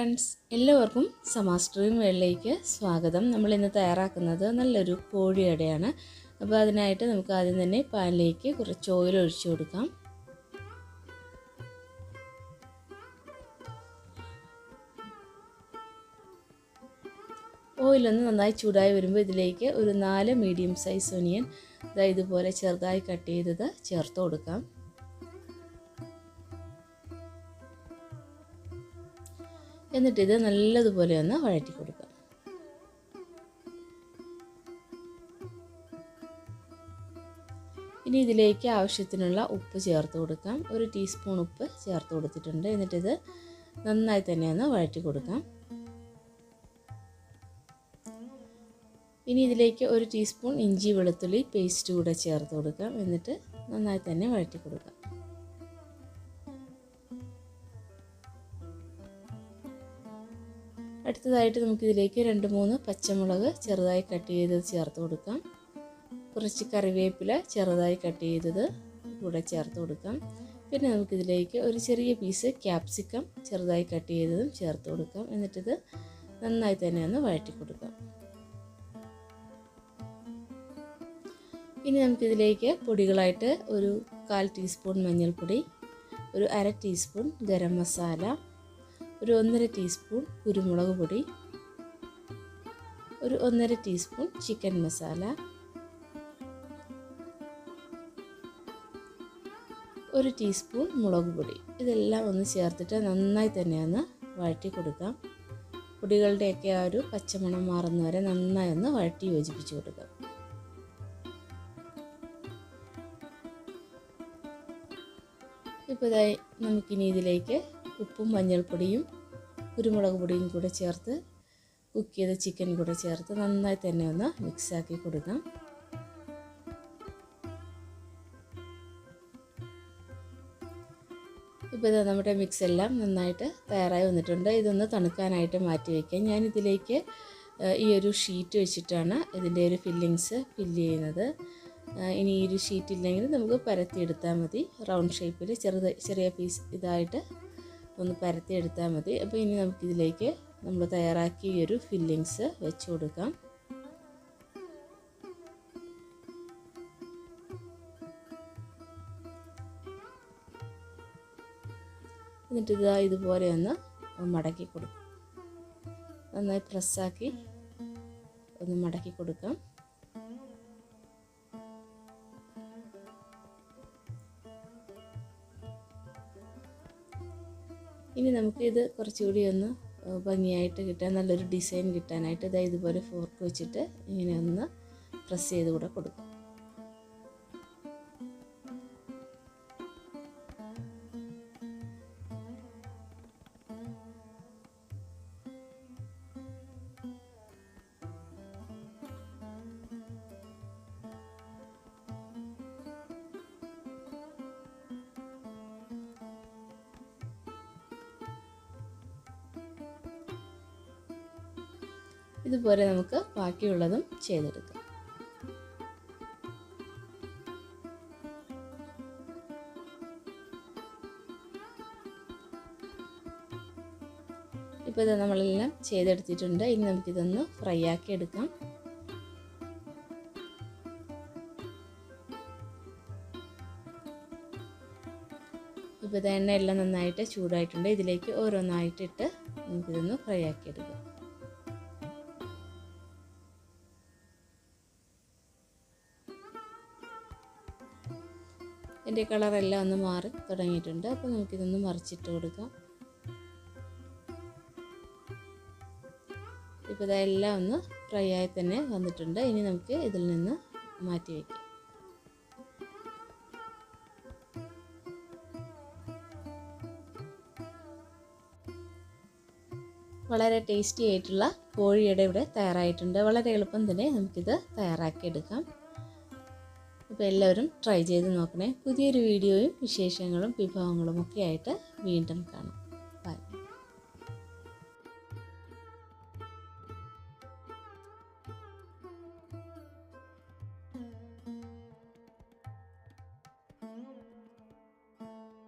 Friends, എല്ലാവർക്കും സമാസ് dream വേൾഡിലേക്ക് സ്വാഗതം. നമ്മൾ ഇന്ന് തയ്യാറാക്കുന്നത് നല്ലൊരു കോഴിയടയാണ്. അപ്പോൾ അതിനായിട്ട് നമുക്ക് ആദ്യം തന്നെ പാനിലേക്ക് കുറച്ച് ഓയിൽ ഒഴിച്ചു കൊടുക്കാം. ഓയിലൊന്ന് നന്നായി ചൂടായി വരുമ്പോൾ ഇതിലേക്ക് ഒരു 4 മീഡിയം സൈസ് ഒനിയൻ ഇതുപോലെ ചെറുതായി കട്ട് ചെയ്തത് ചേർത്ത് കൊടുക്കാം. എന്നിട്ടിത് നല്ലതുപോലെ ഒന്ന് വഴറ്റി കൊടുക്കാം. ഇനി ഇതിലേക്ക് ആവശ്യത്തിനുള്ള ഉപ്പ് ചേർത്ത് കൊടുക്കാം. 1 ടീസ്പൂൺ ഉപ്പ് ചേർത്ത് കൊടുത്തിട്ടുണ്ട്. എന്നിട്ടിത് നന്നായി തന്നെ ഒന്ന് വഴറ്റി കൊടുക്കാം. ഇനി ഇതിലേക്ക് 1 ടീസ്പൂൺ ഇഞ്ചി വെളുത്തുള്ളി പേസ്റ്റ് കൂടെ ചേർത്ത് കൊടുക്കാം. എന്നിട്ട് നന്നായി തന്നെ വഴറ്റി കൊടുക്കാം. അടുത്തതായിട്ട് നമുക്കിതിലേക്ക് 2-3 പച്ചമുളക് ചെറുതായി കട്ട് ചെയ്തത് ചേർത്ത് കൊടുക്കാം. കുറച്ച് കറിവേപ്പില ചെറുതായി കട്ട് ചെയ്തത് കൂടെ ചേർത്ത് കൊടുക്കാം. പിന്നെ നമുക്കിതിലേക്ക് ഒരു ചെറിയ പീസ് ക്യാപ്സിക്കം ചെറുതായി കട്ട് ചെയ്തതും ചേർത്ത് കൊടുക്കാം. എന്നിട്ടിത് നന്നായി തന്നെ ഒന്ന് വഴറ്റി കൊടുക്കാം. ഇനി നമുക്കിതിലേക്ക് പൊടികളായിട്ട് ഒരു 1/4 ടീസ്പൂൺ മഞ്ഞൾപ്പൊടി, ഒരു 1/2 ടീസ്പൂൺ ഗരം മസാല, ഒരു 1/2 ടീസ്പൂൺ കുരുമുളക് പൊടി, ഒരു 1/2 ടീസ്പൂൺ ചിക്കൻ മസാല, ഒരു ടീസ്പൂൺ മുളക് പൊടി, ഇതെല്ലാം ഒന്ന് ചേർത്തിട്ട് നന്നായി തന്നെ ഒന്ന് വഴറ്റി കൊടുക്കാം. പൊടികളുടെയൊക്കെ ആ ഒരു പച്ചമണം മാറുന്നവരെ നന്നായി ഒന്ന് വഴറ്റി യോജിപ്പിച്ച് കൊടുക്കാം. ഇപ്പോൾ ഇതായി നമുക്കിനി ഇതിലേക്ക് ഉപ്പും മഞ്ഞൾപ്പൊടിയും കുരുമുളക് പൊടിയും കൂടെ ചേർത്ത് കുക്ക് ചെയ്ത ചിക്കൻ കൂടെ ചേർത്ത് നന്നായി തന്നെ ഒന്ന് മിക്സാക്കി കൊടുക്കാം. ഇപ്പോൾ ഇത് നമ്മുടെ മിക്സ് എല്ലാം നന്നായിട്ട് തയ്യാറായി വന്നിട്ടുണ്ട്. ഇതൊന്ന് തണുക്കാനായിട്ട് മാറ്റി വയ്ക്കാം. ഞാനിതിലേക്ക് ഈ ഒരു ഷീറ്റ് വെച്ചിട്ടാണ് ഇതിൻ്റെ ഒരു ഫില്ലിങ്സ് ഫില്ല് ചെയ്യുന്നത്. ഇനി ഈ ഒരു ഷീറ്റ് ഇല്ലെങ്കിൽ നമുക്ക് പരത്തിയെടുത്താൽ മതി. റൗണ്ട് ഷേപ്പിൽ ചെറിയ പീസ് ഇതായിട്ട് ഒന്ന് പരത്തിയെടുത്താൽ മതി. അപ്പോൾ ഇനി നമുക്കിതിലേക്ക് നമ്മൾ തയ്യാറാക്കിയ ഈ ഒരു ഫില്ലിങ്സ് വെച്ച് കൊടുക്കാം. എന്നിട്ട് ഇതുപോലെ ഒന്ന് മടക്കി കൊടുക്കാം. നന്നായി പ്രസ്സാക്കി ഒന്ന് മടക്കി കൊടുക്കാം. ഇനി നമുക്കിത് കുറച്ചുകൂടി ഒന്ന് ഭംഗിയായിട്ട് കിട്ടാൻ, നല്ലൊരു ഡിസൈൻ കിട്ടാനായിട്ട് ഇതുപോലെ ഫോർക്ക് വെച്ചിട്ട് ഇങ്ങനെ ഒന്ന് പ്രസ് ചെയ്ത് കൂടെ കൊടുക്കും. ഇതുപോലെ നമുക്ക് ബാക്കിയുള്ളതും ചെയ്തെടുക്കാം. ഇപ്പോൾ ഇത് നമ്മളെല്ലാം ചെയ്തെടുത്തിട്ടുണ്ട്. ഇനി നമുക്കിതൊന്ന് ഫ്രൈ ആക്കി എടുക്കാം. ഇപ്പോൾ ഇത് എണ്ണയെല്ലാം നന്നായിട്ട് ചൂടായിട്ടുണ്ട്. ഇതിലേക്ക് ഓരോന്നായിട്ടിട്ട് നമുക്കിതൊന്ന് ഫ്രൈ ആക്കി എടുക്കാം. എൻ്റെ കളറെല്ലാം ഒന്ന് മാറി തുടങ്ങിയിട്ടുണ്ട്. അപ്പോൾ നമുക്കിതൊന്ന് മറിച്ചിട്ട് കൊടുക്കാം. ഇപ്പോൾ ഇതെല്ലാം ഒന്ന് ഫ്രൈ ആയി തന്നെ വന്നിട്ടുണ്ട്. ഇനി നമുക്ക് ഇതിൽ നിന്ന് മാറ്റി വയ്ക്കാം. വളരെ ടേസ്റ്റി ആയിട്ടുള്ള കോഴിയുടെ ഇവിടെ തയ്യാറായിട്ടുണ്ട്. വളരെ എളുപ്പം തന്നെ നമുക്കിത് തയ്യാറാക്കിയെടുക്കാം. അപ്പോൾ എല്ലാവരും ട്രൈ ചെയ്ത് നോക്കണേ. പുതിയൊരു വീഡിയോയും വിശേഷങ്ങളും വിഭവങ്ങളും ഒക്കെ ആയിട്ട് വീണ്ടും കാണാം.